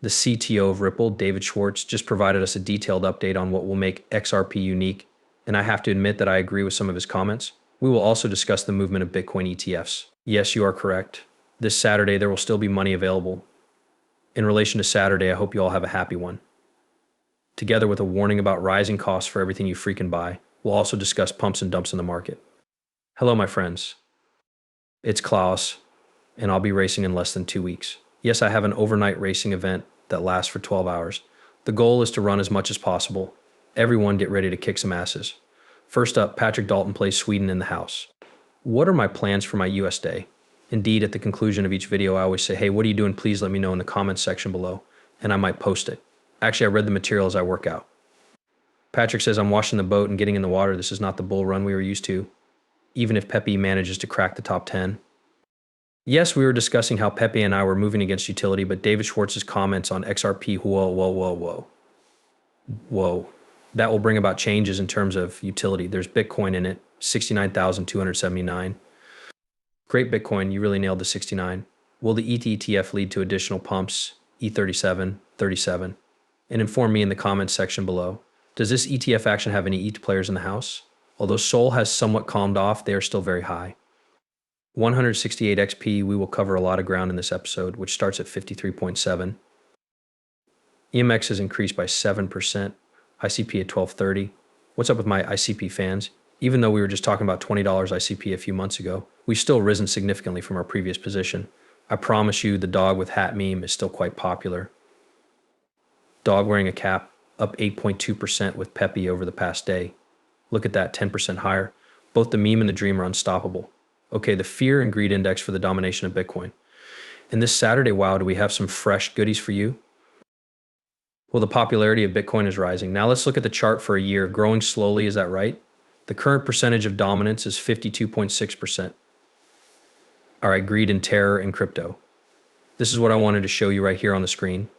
The CTO of Ripple, David Schwartz, just provided us a detailed update on what will make XRP unique, and I have to admit that I agree with some of his comments. We will also discuss the movement of Bitcoin ETFs. Yes, you are correct. This Saturday, there will still be money available. In relation to Saturday, I hope you all have a happy one. Together with a warning about rising costs for everything you freaking buy, we'll also discuss pumps and dumps in the market. Hello, my friends. It's Klaus, and I'll be racing in less than 2 weeks. Yes, I have an overnight racing event that lasts for 12 hours. The goal is to run as much as possible. Everyone get ready to kick some asses. First up, Patrick Dalton plays Sweden in the house. What are my plans for my US day? Indeed, at the conclusion of each video, I always say, hey, what are you doing? Please let me know in the comments section below, and I might post it. Actually, I read the material as I work out. Patrick says, I'm washing the boat and getting in the water. This is not the bull run we were used to, even if Pepe manages to crack the top 10. Yes, we were discussing how Pepe and I were moving against utility, but David Schwartz's comments on XRP, whoa. That will bring about changes in terms of utility. There's Bitcoin in it, 69,279. Great Bitcoin, you really nailed the 69. Will the ETH ETF lead to additional pumps, E37, 37? And inform me in the comments section below. Does this ETF action have any ETH players in the house? Although Sol has somewhat calmed off, they are still very high. 168 XP, we will cover a lot of ground in this episode, which starts at 53.7. EMX has increased by 7%. ICP at 1230. What's up with my ICP fans? Even though we were just talking about $20 ICP a few months ago, we've still risen significantly from our previous position. I promise you the dog with hat meme is still quite popular. Dog wearing a cap, up 8.2% with Pepe over the past day. Look at that, 10% higher. Both the meme and the dream are unstoppable. Okay, the fear and greed index for the domination of Bitcoin. And this Saturday, wow, do we have some fresh goodies for you? Well, the popularity of Bitcoin is rising. Now let's look at the chart for a year. Growing slowly, is that right? The current percentage of dominance is 52.6%. All right, greed and terror in crypto. This is what I wanted to show you right here on the screen.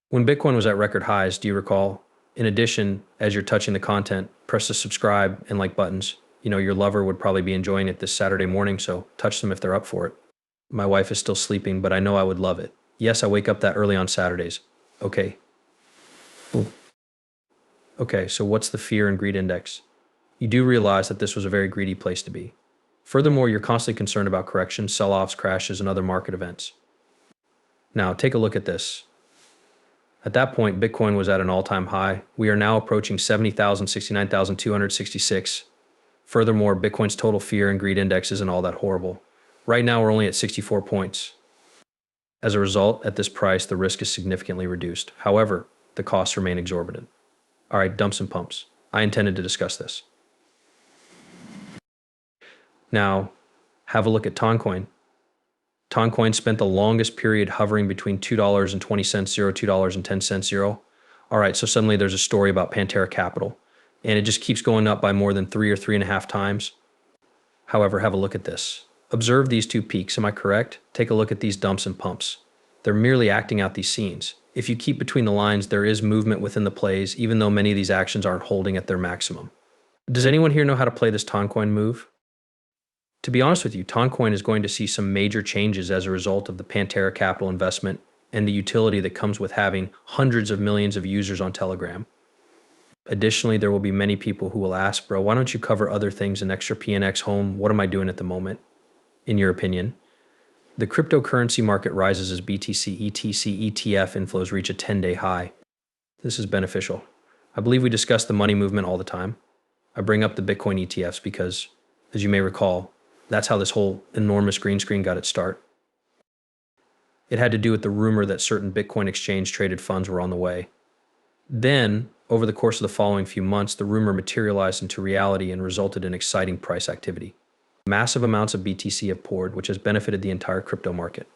When Bitcoin was at record highs, do you recall? In addition, as you're touching the content, press the subscribe and like buttons. You know, your lover would probably be enjoying it this Saturday morning, so touch them if they're up for it. My wife is still sleeping, but I know I would love it. Yes, I wake up that early on Saturdays. Okay. Boom. Okay, so what's the fear and greed index? You do realize that this was a very greedy place to be. Furthermore, you're constantly concerned about corrections, sell-offs, crashes, and other market events. Now, take a look at this. At that point, Bitcoin was at an all-time high. We are now approaching 70,000, 69,266. Furthermore, Bitcoin's total fear and greed index isn't all that horrible. Right now, we're only at 64 points. As a result, at this price, the risk is significantly reduced. However, the costs remain exorbitant. All right, dumps and pumps. I intended to discuss this. Now, have a look at Toncoin. Toncoin spent the longest period hovering between $2.20, 0, $2.10, 0. All right, so suddenly there's a story about Pantera Capital, and it just keeps going up by more than 3 or 3.5 times. However, have a look at this. Observe these two peaks, am I correct? Take a look at these dumps and pumps. They're merely acting out these scenes. If you keep between the lines, there is movement within the plays, even though many of these actions aren't holding at their maximum. Does anyone here know how to play this Toncoin move? To be honest with you, Toncoin is going to see some major changes as a result of the Pantera Capital investment and the utility that comes with having hundreds of millions of users on Telegram. Additionally, there will be many people who will ask, bro, why don't you cover other things in Xrp and X home? What am I doing at the moment? In your opinion? The cryptocurrency market rises as BTC, ETC, ETF inflows reach a 10-day high. This is beneficial. I believe we discuss the money movement all the time. I bring up the Bitcoin ETFs because, as you may recall, that's how this whole enormous green screen got its start. It had to do with the rumor that certain Bitcoin exchange-traded funds were on the way. Then, over the course of the following few months, the rumor materialized into reality and resulted in exciting price activity. Massive amounts of BTC have poured, which has benefited the entire crypto market.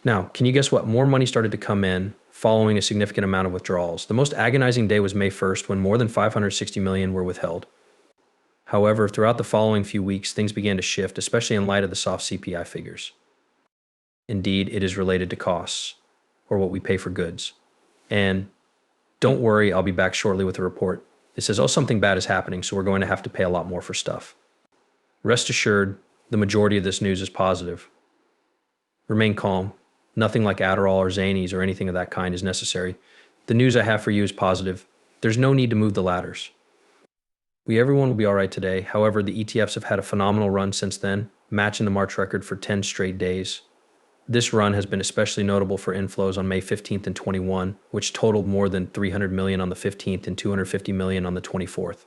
Now, can you guess what? More money started to come in following a significant amount of withdrawals. The most agonizing day was May 1st, when more than 560 million were withheld. However, throughout the following few weeks, things began to shift, especially in light of the soft CPI figures. Indeed, it is related to costs, or what we pay for goods. And don't worry, I'll be back shortly with a report. It says, oh, something bad is happening, so we're going to have to pay a lot more for stuff. Rest assured, the majority of this news is positive. Remain calm. Nothing like Adderall or Xannies or anything of that kind is necessary. The news I have for you is positive. There's no need to move the ladders. Everyone will be all right today. However, the ETFs have had a phenomenal run since then, matching the March record for 10 straight days. This run has been especially notable for inflows on May 15th and 21, which totaled more than 300 million on the 15th and 250 million on the 24th.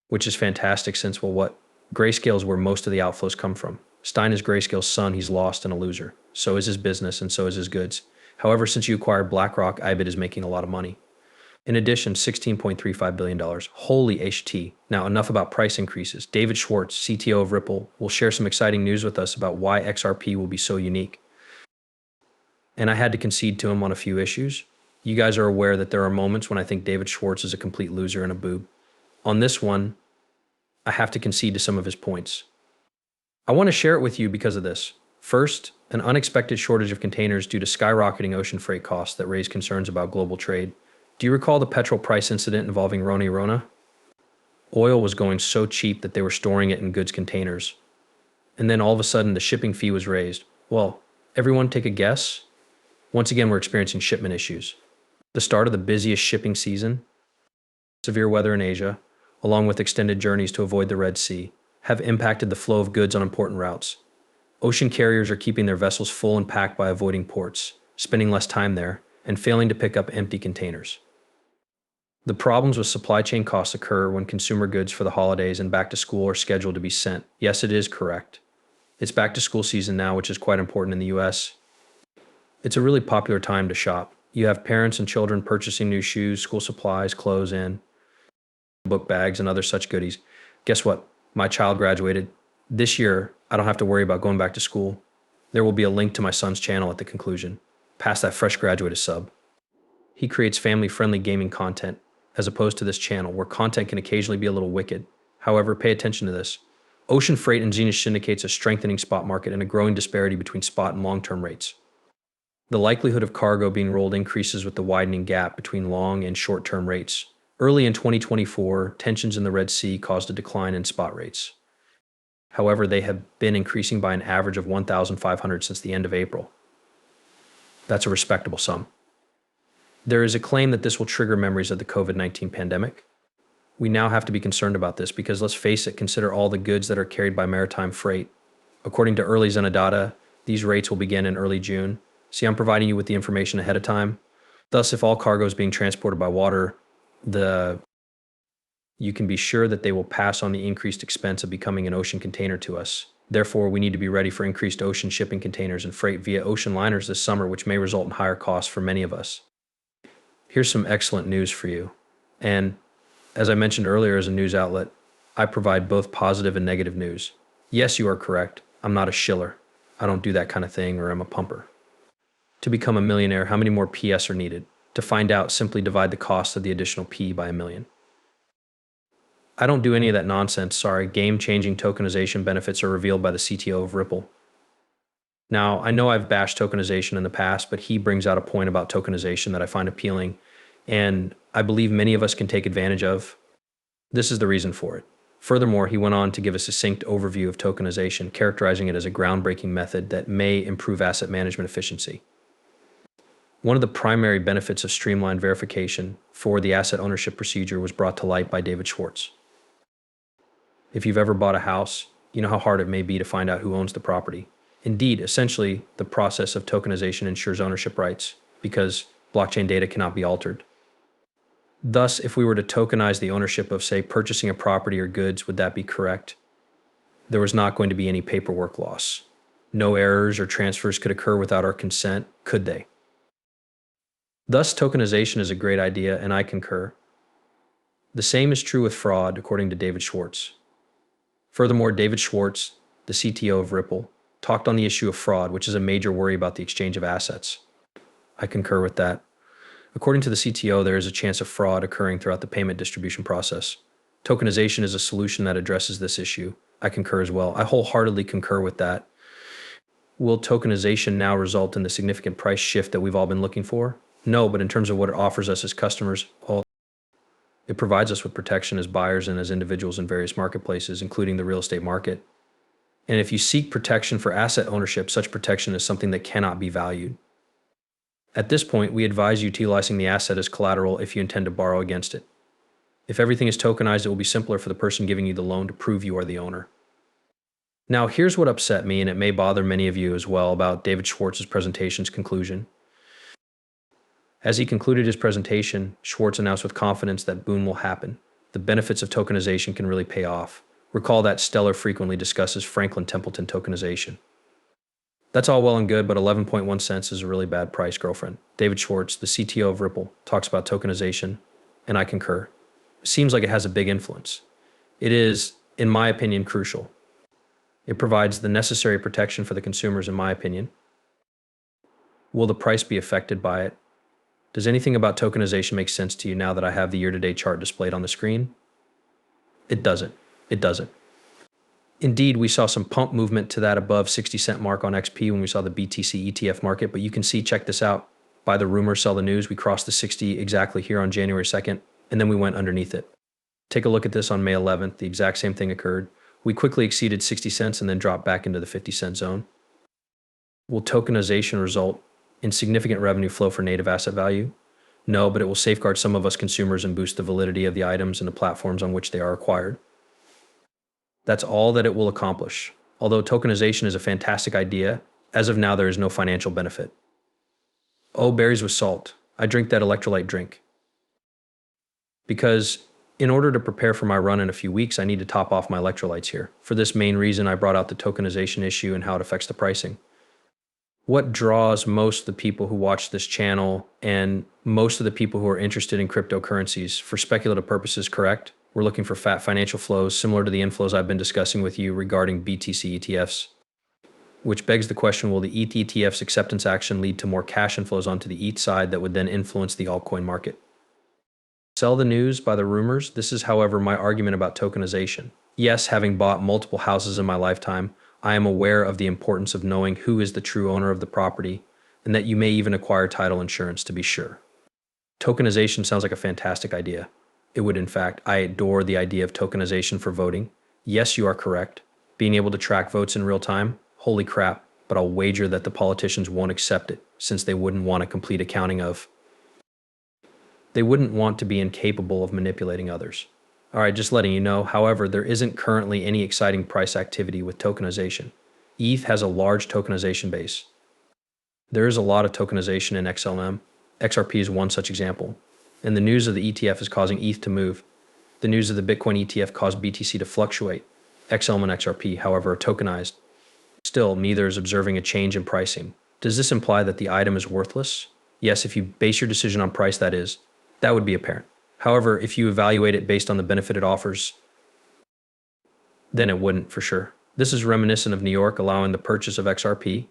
Which is fantastic since, well, what? Grayscale is where most of the outflows come from. Stein is Grayscale's son, he's lost and a loser. So is his business and so is his goods. However, since you acquired BlackRock, IBIT is making a lot of money. In addition, $16.35 billion. Holy HT. Now, enough about price increases. David Schwartz, CTO of Ripple, will share some exciting news with us about why XRP will be so unique. And I had to concede to him on a few issues. You guys are aware that there are moments when I think David Schwartz is a complete loser and a boob. On this one, I have to concede to some of his points. I want to share it with you because of this. First, an unexpected shortage of containers due to skyrocketing ocean freight costs that raise concerns about global trade. Do you recall the petrol price incident involving Rona? Oil was going so cheap that they were storing it in goods containers. And then all of a sudden the shipping fee was raised. Well, everyone take a guess? Once again, we're experiencing shipment issues. The start of the busiest shipping season, severe weather in Asia, along with extended journeys to avoid the Red Sea, have impacted the flow of goods on important routes. Ocean carriers are keeping their vessels full and packed by avoiding ports, spending less time there, and failing to pick up empty containers. The problems with supply chain costs occur when consumer goods for the holidays and back to school are scheduled to be sent. Yes, it is correct. It's back to school season now, which is quite important in the US. It's a really popular time to shop. You have parents and children purchasing new shoes, school supplies, clothes, and book bags and other such goodies. Guess what? My child graduated. This year, I don't have to worry about going back to school. There will be a link to my son's channel at the conclusion. Pass that fresh graduate a sub. He creates family-friendly gaming content, as opposed to this channel, where content can occasionally be a little wicked. However, pay attention to this. Ocean freight and Zenith syndicates a strengthening spot market and a growing disparity between spot and long-term rates. The likelihood of cargo being rolled increases with the widening gap between long and short-term rates. Early in 2024, tensions in the Red Sea caused a decline in spot rates. However, they have been increasing by an average of 1,500 since the end of April. That's a respectable sum. There is a claim that this will trigger memories of the COVID-19 pandemic. We now have to be concerned about this because, let's face it, consider all the goods that are carried by maritime freight. According to early Zena data, these rates will begin in early June. See, I'm providing you with the information ahead of time. Thus, if all cargo is being transported by water, you can be sure that they will pass on the increased expense of becoming an ocean container to us. Therefore, we need to be ready for increased ocean shipping containers and freight via ocean liners this summer, which may result in higher costs for many of us. Here's some excellent news for you. And as I mentioned earlier, as a news outlet, I provide both positive and negative news. Yes, you are correct. I'm not a shiller. I don't do that kind of thing, or I'm a pumper. To become a millionaire, how many more PS are needed? To find out, simply divide the cost of the additional P by 1,000,000. I don't do any of that nonsense, sorry. Game-changing tokenization benefits are revealed by the CTO of Ripple. Now, I know I've bashed tokenization in the past, but he brings out a point about tokenization that I find appealing, and I believe many of us can take advantage of. This is the reason for it. Furthermore, he went on to give a succinct overview of tokenization, characterizing it as a groundbreaking method that may improve asset management efficiency. One of the primary benefits of streamlined verification for the asset ownership procedure was brought to light by David Schwartz. If you've ever bought a house, you know how hard it may be to find out who owns the property. Indeed, essentially, the process of tokenization ensures ownership rights because blockchain data cannot be altered. Thus, if we were to tokenize the ownership of, say, purchasing a property or goods, would that be correct? There was not going to be any paperwork loss. No errors or transfers could occur without our consent, could they? Thus, tokenization is a great idea, and I concur. The same is true with fraud, according to David Schwartz. Furthermore, David Schwartz, the CTO of Ripple, talked on the issue of fraud, which is a major worry about the exchange of assets. I concur with that. According to the CTO, there is a chance of fraud occurring throughout the payment distribution process. Tokenization is a solution that addresses this issue. I concur as well. I wholeheartedly concur with that. Will tokenization now result in the significant price shift that we've all been looking for? No, but in terms of what it offers us as customers, it provides us with protection as buyers and as individuals in various marketplaces, including the real estate market. And if you seek protection for asset ownership, such protection is something that cannot be valued. At this point, we advise utilizing the asset as collateral if you intend to borrow against it. If everything is tokenized, it will be simpler for the person giving you the loan to prove you are the owner. Now, here's what upset me, and it may bother many of you as well, about David Schwartz's presentation's conclusion. As he concluded his presentation, Schwartz announced with confidence that boom will happen. The benefits of tokenization can really pay off. Recall that Stellar frequently discusses Franklin Templeton tokenization. That's all well and good, but 11.1 cents is a really bad price, girlfriend. David Schwartz, the CTO of Ripple, talks about tokenization, and I concur. It seems like it has a big influence. It is, in my opinion, crucial. It provides the necessary protection for the consumers, in my opinion. Will the price be affected by it? Does anything about tokenization make sense to you now that I have the year-to-date chart displayed on the screen? It doesn't. It doesn't. Indeed, we saw some pump movement to that above 60-cent mark on XP when we saw the BTC ETF market, but you can see, check this out, buy the rumor, sell the news. We crossed the 60 exactly here on January 2nd, and then we went underneath it. Take a look at this on May 11th. The exact same thing occurred. We quickly exceeded 60 cents and then dropped back into the 50-cent zone. Will tokenization result in significant revenue flow for native asset value? No, but it will safeguard some of us consumers and boost the validity of the items and the platforms on which they are acquired. That's all that it will accomplish. Although tokenization is a fantastic idea, as of now there is no financial benefit. Oh, berries with salt. I drink that electrolyte drink. Because in order to prepare for my run in a few weeks, I need to top off my electrolytes here. For this main reason, I brought out the tokenization issue and how it affects the pricing. What draws most of the people who watch this channel and most of the people who are interested in cryptocurrencies for speculative purposes, correct? We're looking for fat financial flows similar to the inflows I've been discussing with you regarding BTC ETFs. Which begs the question, will the ETH ETF's acceptance action lead to more cash inflows onto the ETH side that would then influence the altcoin market? Sell the news, buy the rumors. This is, however, my argument about tokenization. Yes, having bought multiple houses in my lifetime, I am aware of the importance of knowing who is the true owner of the property, and that you may even acquire title insurance to be sure. Tokenization sounds like a fantastic idea. It would, in fact. I adore the idea of tokenization for voting. Yes, you are correct. Being able to track votes in real time, holy crap, but I'll wager that the politicians won't accept it, since they wouldn't want a complete accounting of. They wouldn't want to be incapable of manipulating others. All right, just letting you know, however, there isn't currently any exciting price activity with tokenization. ETH has a large tokenization base. There is a lot of tokenization in XLM. XRP is one such example. And the news of the ETF is causing ETH to move. The news of the Bitcoin ETF caused BTC to fluctuate. XLM and XRP, however, are tokenized. Still, neither is observing a change in pricing. Does this imply that the item is worthless? Yes, if you base your decision on price, that is. That would be apparent. However, if you evaluate it based on the benefit it offers, then it wouldn't for sure. This is reminiscent of New York allowing the purchase of XRP.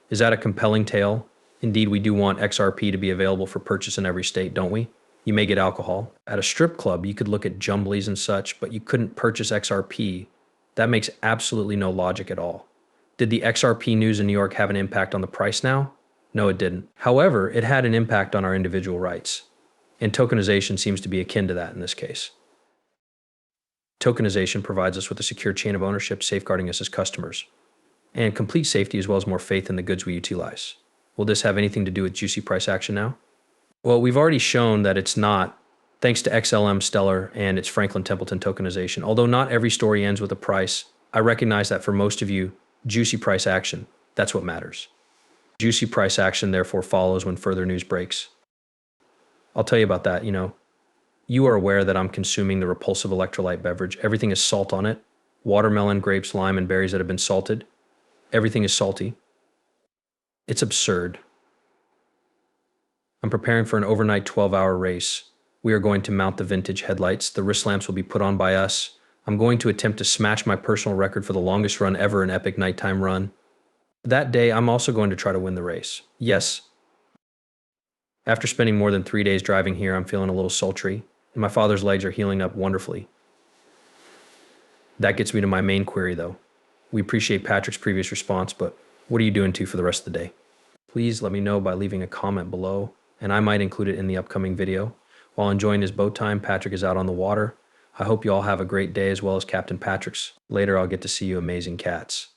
Is that a compelling tale? Indeed, we do want XRP to be available for purchase in every state, don't we? You may get alcohol. At a strip club, you could look at jumblies and such, but you couldn't purchase XRP. That makes absolutely no logic at all. Did the XRP news in New York have an impact on the price now? No, it didn't. However, it had an impact on our individual rights. And tokenization seems to be akin to that in this case. Tokenization provides us with a secure chain of ownership, safeguarding us as customers, and complete safety as well as more faith in the goods we utilize. Will this have anything to do with juicy price action now? Well, we've already shown that it's not, thanks to XLM, Stellar, and its Franklin Templeton tokenization. Although not every story ends with a price, I recognize that for most of you, juicy price action, that's what matters. Juicy price action therefore follows when further news breaks. I'll tell you about that. You are aware that I'm consuming the repulsive electrolyte beverage. Everything is salt on it. Watermelon, grapes, lime, and berries that have been salted. Everything is salty. It's absurd. I'm preparing for an overnight 12-hour race. We are going to mount the vintage headlights. The wrist lamps will be put on by us. I'm going to attempt to smash my personal record for the longest run ever, an epic nighttime run. That day, I'm also going to try to win the race. Yes. After spending more than 3 days driving here, I'm feeling a little sultry, and my father's legs are healing up wonderfully. That gets me to my main query, though. We appreciate Patrick's previous response, but what are you doing for the rest of the day? Please let me know by leaving a comment below, and I might include it in the upcoming video. While enjoying his boat time, Patrick is out on the water. I hope you all have a great day as well as Captain Patrick's. Later, I'll get to see you amazing cats.